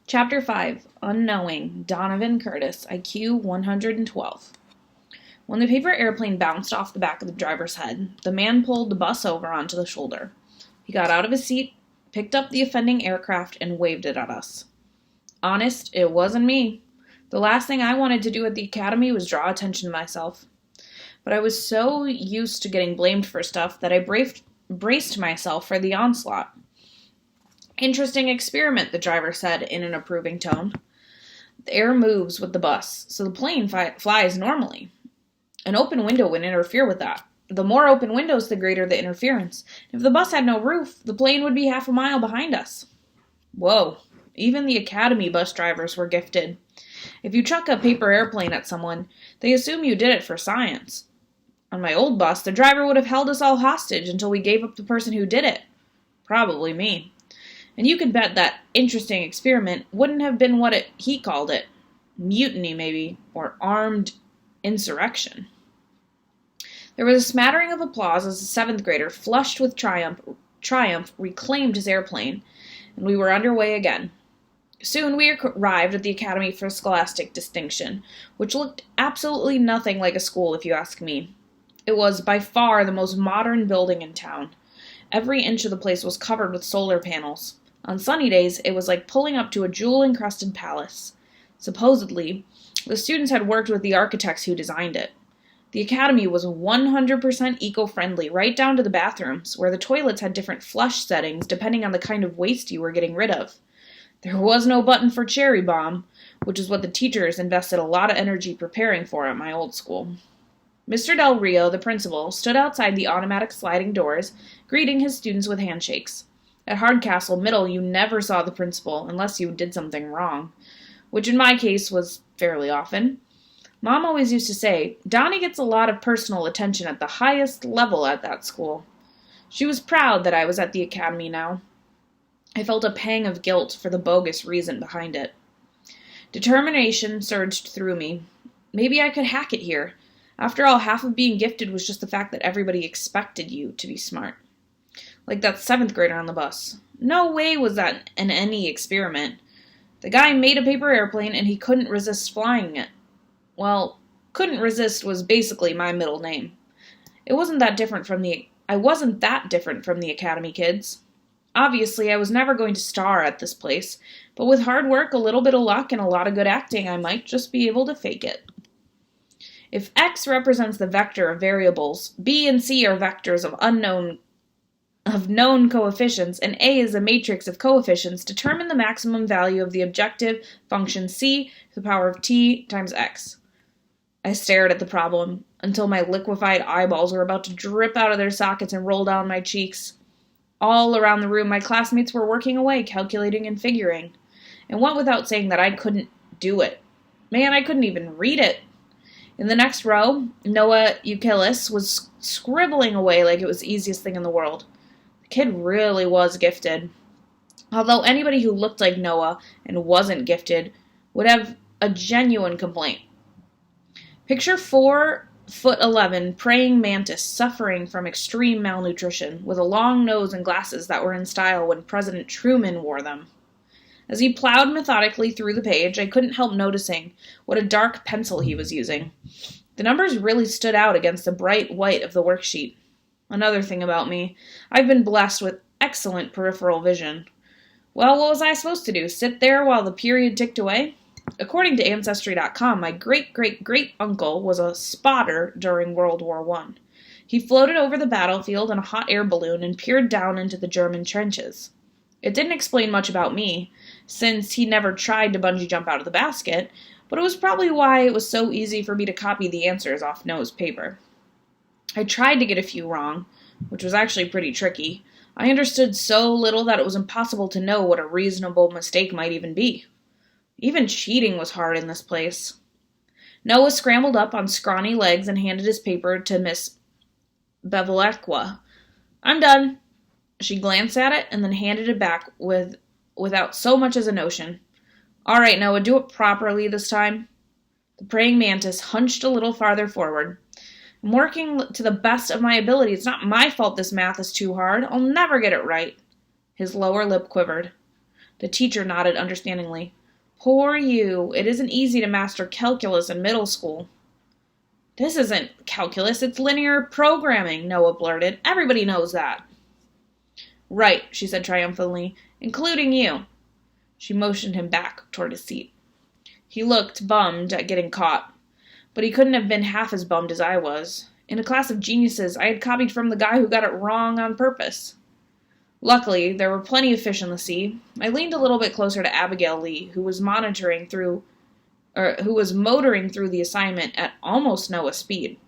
Chapter 5, Unknowing, Donovan Curtis, IQ 112. When the paper airplane bounced off the back of the driver's head, the man pulled the bus over onto the shoulder. He got out of his seat, picked up the offending aircraft, and waved it at us. Honest, it wasn't me. The last thing I wanted to do at the academy was draw attention to myself. But I was so used to getting blamed for stuff that I braced myself for the onslaught. Interesting experiment, the driver said in an approving tone. The air moves with the bus, so the plane flies normally. An open window would interfere with that. The more open windows, the greater the interference. If the bus had no roof, the plane would be half a mile behind us. Whoa, even the academy bus drivers were gifted. If you chuck a paper airplane at someone, they assume you did it for science. On my old bus, the driver would have held us all hostage until we gave up the person who did it. Probably me. And you could bet that interesting experiment wouldn't have been what he called it. Mutiny, maybe, or armed insurrection. There was a smattering of applause as the seventh grader, flushed with triumph, reclaimed his airplane, and we were underway again. Soon we arrived at the Academy for Scholastic Distinction, which looked absolutely nothing like a school, if you ask me. It was by far the most modern building in town. Every inch of the place was covered with solar panels. On sunny days, it was like pulling up to a jewel-encrusted palace. Supposedly, the students had worked with the architects who designed it. The academy was 100% eco-friendly, right down to the bathrooms, where the toilets had different flush settings depending on the kind of waste you were getting rid of. There was no button for cherry bomb, which is what the teachers invested a lot of energy preparing for at my old school. Mr. Del Rio, the principal, stood outside the automatic sliding doors, greeting his students with handshakes. At Hardcastle Middle, you never saw the principal unless you did something wrong, which in my case was fairly often. Mom always used to say, Donnie gets a lot of personal attention at the highest level at that school. She was proud that I was at the academy now. I felt a pang of guilt for the bogus reason behind it. Determination surged through me. Maybe I could hack it here. After all, half of being gifted was just the fact that everybody expected you to be smart. Like that seventh grader on the bus. No way was that in any experiment. The guy made a paper airplane and he couldn't resist flying it. Well, couldn't resist was basically my middle name. I wasn't that different from the academy kids. Obviously, I was never going to star at this place, but with hard work, a little bit of luck, and a lot of good acting, I might just be able to fake it. If X represents the vector of variables, B and C are vectors of known coefficients, and A is a matrix of coefficients, determine the maximum value of the objective function C to the power of T times X. I stared at the problem until my liquefied eyeballs were about to drip out of their sockets and roll down my cheeks. All around the room, my classmates were working away, calculating and figuring. And went without saying that I couldn't do it. Man, I couldn't even read it. In the next row, Noah Euclid was scribbling away like it was the easiest thing in the world. The kid really was gifted. Although anybody who looked like Noah and wasn't gifted would have a genuine complaint. Picture 4'11" praying mantis suffering from extreme malnutrition, with a long nose and glasses that were in style when President Truman wore them. As he plowed methodically through the page, I couldn't help noticing what a dark pencil he was using. The numbers really stood out against the bright white of the worksheet. Another thing about me, I've been blessed with excellent peripheral vision. Well, what was I supposed to do? Sit there while the period ticked away? According to Ancestry.com, my great-great-great-uncle was a spotter during World War I. He floated over the battlefield in a hot air balloon and peered down into the German trenches. It didn't explain much about me, since he never tried to bungee jump out of the basket, but it was probably why it was so easy for me to copy the answers off Noah's paper. I tried to get a few wrong, which was actually pretty tricky. I understood so little that it was impossible to know what a reasonable mistake might even be. Even cheating was hard in this place. Noah scrambled up on scrawny legs and handed his paper to Miss Bevilacqua. I'm done. She glanced at it and then handed it back without so much as a notion. All right, Noah, do it properly this time. The praying mantis hunched a little farther forward. I'm working to the best of my ability. It's not my fault this math is too hard. I'll never get it right. His lower lip quivered. The teacher nodded understandingly. Poor you. It isn't easy to master calculus in middle school. This isn't calculus, it's linear programming, Noah blurted. Everybody knows that. Right, she said triumphantly, including you. She motioned him back toward his seat. He looked bummed at getting caught, but he couldn't have been half as bummed as I was. In a class of geniuses, I had copied from the guy who got it wrong on purpose. Luckily, there were plenty of fish in the sea. I leaned a little bit closer to Abigail Lee, who was motoring through the assignment at almost Noah's speed.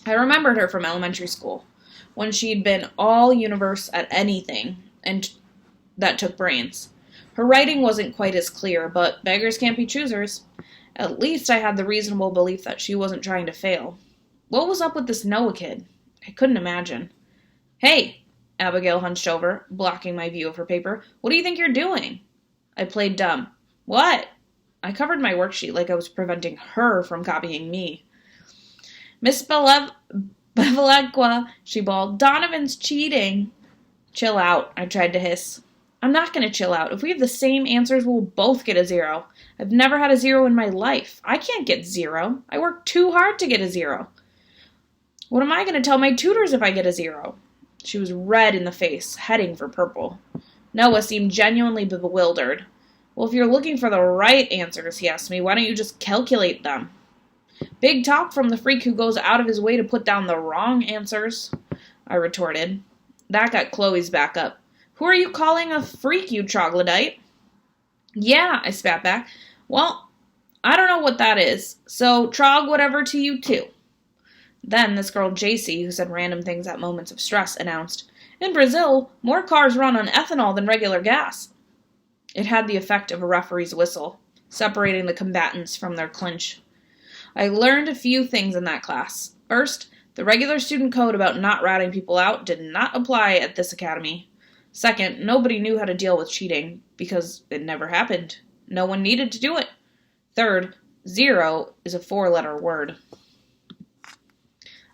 I remembered her from elementary school, when she'd been all universe at anything, and that took brains. Her writing wasn't quite as clear, but beggars can't be choosers. At least I had the reasonable belief that she wasn't trying to fail. What was up with this Noah kid? I couldn't imagine. Hey! Abigail hunched over, blocking my view of her paper. What do you think you're doing? I played dumb. What? I covered my worksheet like I was preventing her from copying me. Miss Bevilacqua, she bawled. Donovan's cheating. Chill out, I tried to hiss. I'm not going to chill out. If we have the same answers, we'll both get a 0. I've never had a 0 in my life. I can't get 0. I worked too hard to get a 0. What am I going to tell my tutors if I get a 0? She was red in the face, heading for purple. Noah seemed genuinely bewildered. Well, if you're looking for the right answers, he asked me, why don't you just calculate them? Big talk from the freak who goes out of his way to put down the wrong answers, I retorted. That got Chloe's back up. Who are you calling a freak, you troglodyte? Yeah, I spat back. Well, I don't know what that is, so trog whatever to you too. Then this girl JC, who said random things at moments of stress, announced, in Brazil, more cars run on ethanol than regular gas. It had the effect of a referee's whistle, separating the combatants from their clinch. I learned a few things in that class. First, the regular student code about not ratting people out did not apply at this academy. Second, nobody knew how to deal with cheating, because it never happened. No one needed to do it. Third, 0 is a 4-letter word.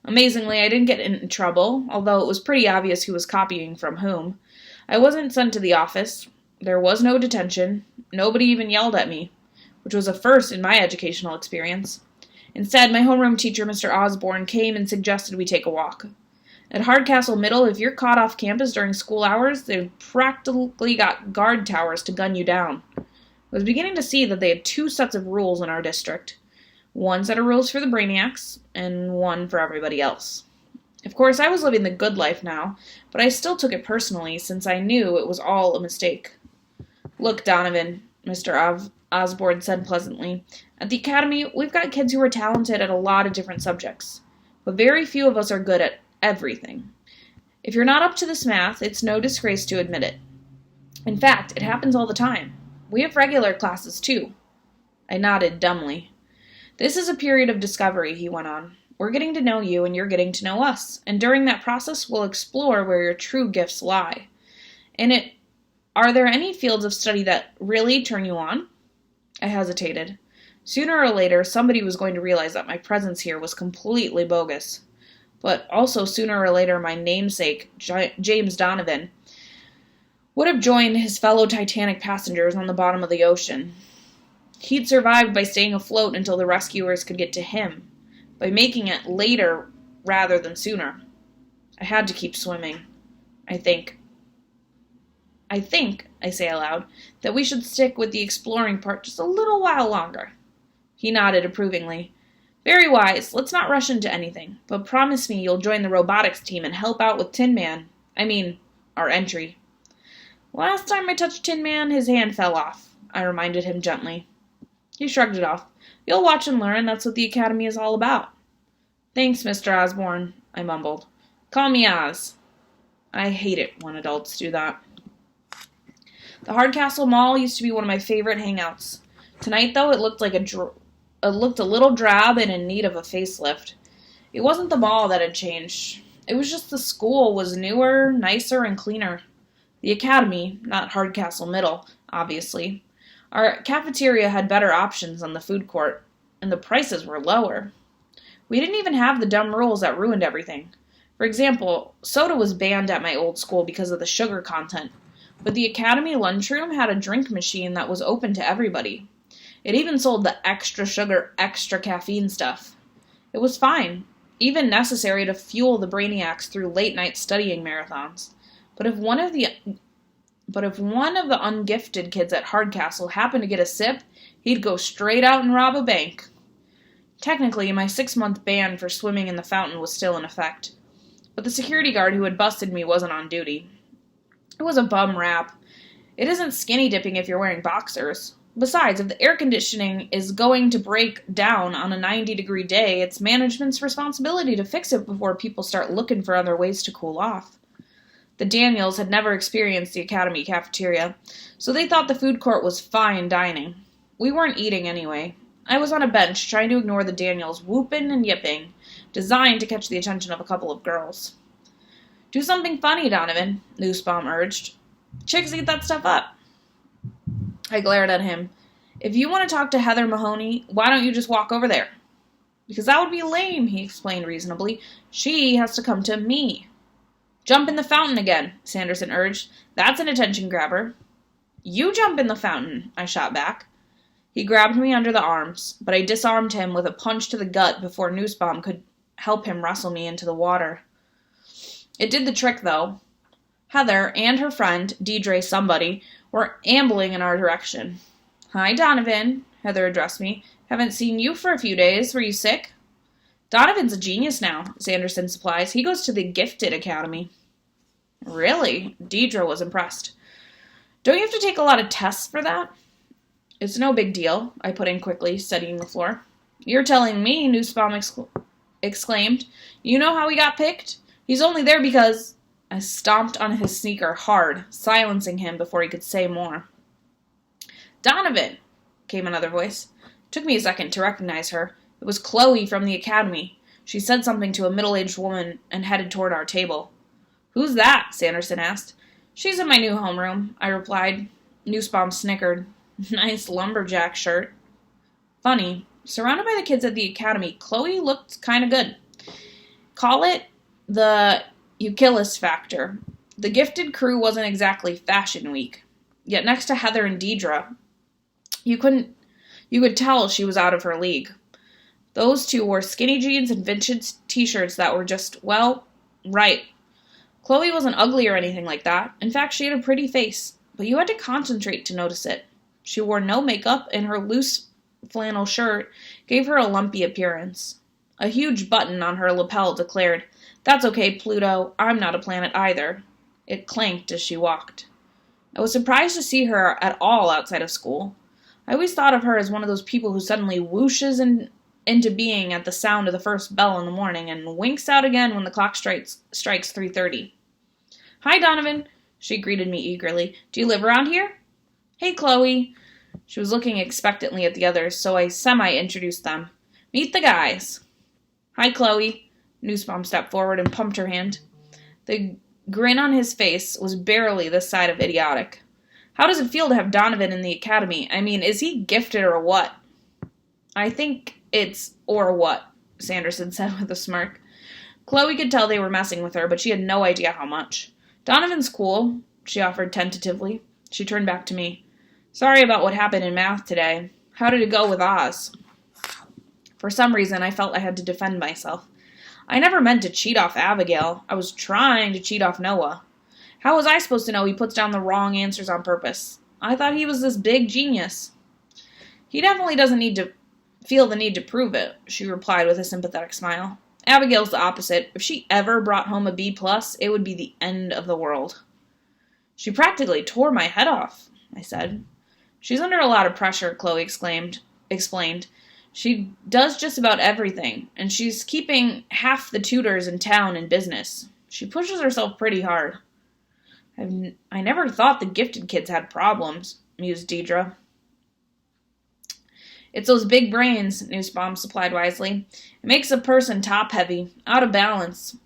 Amazingly, I didn't get in trouble, although it was pretty obvious who was copying from whom. I wasn't sent to the office. There was no detention. Nobody even yelled at me, which was a first in my educational experience. Instead, my homeroom teacher, Mr. Osborne, came and suggested we take a walk. At Hardcastle Middle, if you're caught off campus during school hours, they've practically got guard towers to gun you down. I was beginning to see that they had 2 sets of rules in our district. One set of rules for the brainiacs, and one for everybody else. Of course, I was living the good life now, but I still took it personally, since I knew it was all a mistake. Look, Donovan, Mr. Osborne said pleasantly, at the academy, we've got kids who are talented at a lot of different subjects, but very few of us are good at everything. If you're not up to this math, it's no disgrace to admit it. In fact, it happens all the time. We have regular classes, too. I nodded dumbly. This is a period of discovery, he went on. We're getting to know you, and you're getting to know us, and during that process, we'll explore where your true gifts lie. Are there any fields of study that really turn you on? I hesitated. Sooner or later, somebody was going to realize that my presence here was completely bogus. But also, sooner or later, my namesake, James Donovan, would have joined his fellow Titanic passengers on the bottom of the ocean. He'd survived by staying afloat until the rescuers could get to him, by making it later rather than sooner. I had to keep swimming. I think, I say aloud, that we should stick with the exploring part just a little while longer. He nodded approvingly. Very wise. Let's not rush into anything, but promise me you'll join the robotics team and help out with Tin Man. Our entry. Last time I touched Tin Man, his hand fell off, I reminded him gently. He shrugged it off. You'll watch and learn. That's what the academy is all about. Thanks, Mr. Osborne, I mumbled. Call me Oz. I hate it when adults do that. The Hardcastle Mall used to be one of my favorite hangouts. Tonight, though, it looked a little drab and in need of a facelift. It wasn't the mall that had changed. It was just the school was newer, nicer, and cleaner. The academy, not Hardcastle Middle, obviously. Our cafeteria had better options than the food court, and the prices were lower. We didn't even have the dumb rules that ruined everything. For example, soda was banned at my old school because of the sugar content, But the academy lunchroom had a drink machine that was open to everybody. It even sold the extra sugar, extra caffeine stuff. It was fine, even necessary to fuel the brainiacs through late-night studying marathons. But if one of the ungifted kids at Hardcastle happened to get a sip, he'd go straight out and rob a bank. Technically, my 6-month ban for swimming in the fountain was still in effect, but the security guard who had busted me wasn't on duty. It was a bum rap. It isn't skinny dipping if you're wearing boxers. Besides, if the air conditioning is going to break down on a 90-degree day, it's management's responsibility to fix it before people start looking for other ways to cool off. The Daniels had never experienced the academy cafeteria, so they thought the food court was fine dining. We weren't eating anyway. I was on a bench trying to ignore the Daniels whooping and yipping, designed to catch the attention of a couple of girls. "Do something funny, Donovan," Nussbaum urged. "Chicks eat that stuff up." I glared at him. "If you want to talk to Heather Mahoney, why don't you just walk over there?" "Because that would be lame," he explained reasonably. "She has to come to me." "Jump in the fountain again," Sanderson urged. "That's an attention grabber." "You jump in the fountain," I shot back. He grabbed me under the arms, but I disarmed him with a punch to the gut before Nussbaum could help him wrestle me into the water. It did the trick, though. Heather and her friend, Deidre somebody, were ambling in our direction. "Hi, Donovan," Heather addressed me. "Haven't seen you for a few days. Were you sick?" "Donovan's a genius now," Sanderson supplies. "He goes to the Ungifted Academy." "Really?" Deidre was impressed. "Don't you have to take a lot of tests for that?" "It's no big deal," I put in quickly, studying the floor. "You're telling me," Nussbaum exclaimed. "You know how he got picked? He's only there because—" I stomped on his sneaker hard, silencing him before he could say more. "Donovan!" came another voice. It took me a second to recognize her. It was Chloe from the academy. She said something to a middle-aged woman and headed toward our table. "Who's that?" Sanderson asked. "She's in my new homeroom," I replied. Nussbaum snickered. "Nice lumberjack shirt." Funny, surrounded by the kids at the academy, Chloe looked kind of good. Call it the Euchylus factor. The gifted crew wasn't exactly fashion week. Yet next to Heather and Deidre, you could tell she was out of her league. Those two wore skinny jeans and vintage t-shirts that were just, well, right. Chloe wasn't ugly or anything like that. In fact, she had a pretty face, but you had to concentrate to notice it. She wore no makeup, and her loose flannel shirt gave her a lumpy appearance. A huge button on her lapel declared, "That's okay, Pluto, I'm not a planet either." It clanked as she walked. I was surprised to see her at all outside of school. I always thought of her as one of those people who suddenly whooshes into being at the sound of the first bell in the morning and winks out again when the clock strikes 3:30. "Hi, Donovan," she greeted me eagerly. "Do you live around here?" "Hey, Chloe." She was looking expectantly at the others, so I semi-introduced them. "Meet the guys." "Hi, Chloe." Nussbaum stepped forward and pumped her hand. The grin on his face was barely this side of idiotic. "How does it feel to have Donovan in the academy? I mean, is he gifted or what?" "I think it's or what," Sanderson said with a smirk. Chloe could tell they were messing with her, but she had no idea how much. "Donovan's cool," she offered tentatively. She turned back to me. "Sorry about what happened in math today. How did it go with Oz?" For some reason, I felt I had to defend myself. I never meant to cheat off Abigail. I was trying to cheat off Noah. How was I supposed to know he puts down the wrong answers on purpose? I thought he was this big genius. "He definitely doesn't need to feel the need to prove it," she replied with a sympathetic smile. "Abigail's the opposite. If she ever brought home a B+, it would be the end of the world." "She practically tore my head off," I said. "She's under a lot of pressure," Chloe explained. "She does just about everything, and she's keeping half the tutors in town in business. She pushes herself pretty hard." I never thought the gifted kids had problems," mused Deidre. "It's those big brains," Nussbaum supplied wisely. "It makes a person top-heavy, out of balance.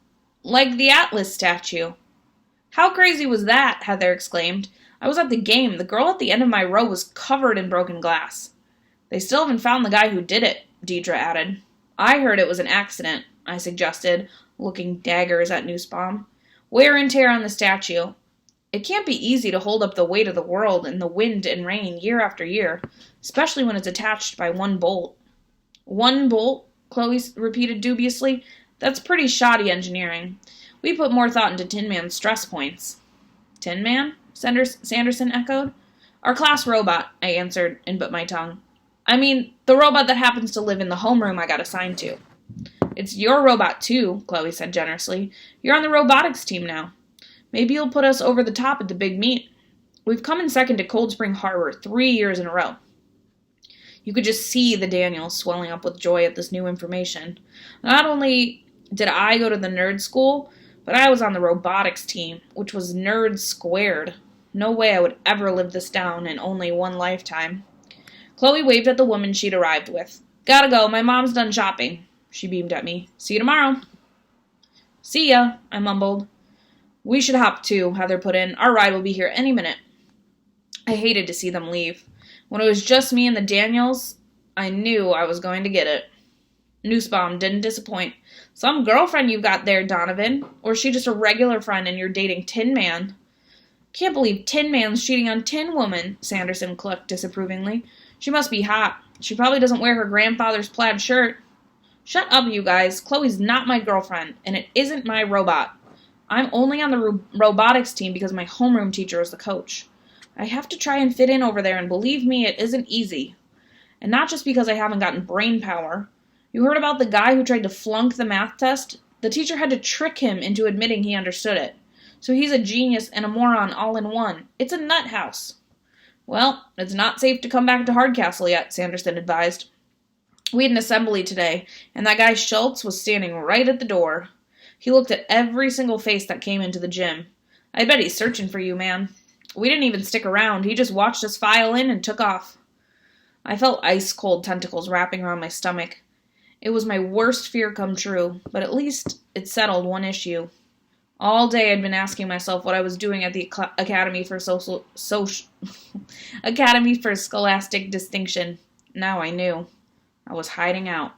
Like the Atlas statue." "How crazy was that?" Heather exclaimed. "I was at the game. The girl at the end of my row was covered in broken glass." "They still haven't found the guy who did it," Deidre added. "I heard it was an accident," I suggested, looking daggers at Nussbaum. "Wear and tear on the statue. It can't be easy to hold up the weight of the world in the wind and rain year after year, especially when it's attached by one bolt. One bolt? Chloe repeated dubiously. That's pretty shoddy engineering. We put more thought into Tin Man's stress points. Tin Man? Sanderson echoed. Our class robot, I answered and bit my tongue. I mean, the robot that happens to live in the homeroom I got assigned to. It's your robot, too, Chloe said generously. You're on the robotics team now. Maybe you'll put us over the top at the big meet. We've come in second to Cold Spring Harbor 3 years in a row. You could just see the Daniels swelling up with joy at this new information. Not only did I go to the nerd school, but I was on the robotics team, which was nerd squared. No way I would ever live this down in only one lifetime. Chloe waved at the woman she'd arrived with. Gotta go, my mom's done shopping. She beamed at me. See you tomorrow. See ya, I mumbled. We should hop too, Heather put in. Our ride will be here any minute. I hated to see them leave. When it was just me and the Daniels, I knew I was going to get it. Nussbaum didn't disappoint. Some girlfriend you've got there, Donovan. Or is she just a regular friend and you're dating Tin Man? Can't believe Tin Man's cheating on Tin Woman, Sanderson clucked disapprovingly. She must be hot. She probably doesn't wear her grandfather's plaid shirt. Shut up, you guys. Chloe's not my girlfriend, and it isn't my robot. I'm only on the robotics team because my homeroom teacher is the coach. I have to try and fit in over there, and believe me, it isn't easy. And not just because I haven't gotten brain power. You heard about the guy who tried to flunk the math test? The teacher had to trick him into admitting he understood it. So he's a genius and a moron all in one. It's a nut house. Well, it's not safe to come back to Hardcastle yet, Sanderson advised. We had an assembly today, and that guy Schultz was standing right at the door. He looked at every single face that came into the gym. I bet he's searching for you, man. We didn't even stick around. He just watched us file in and took off. I felt ice-cold tentacles wrapping around my stomach. It was my worst fear come true, but at least it settled one issue. All day I'd been asking myself what I was doing at the Academy for Academy for Scholastic Distinction. Now I knew. I was hiding out.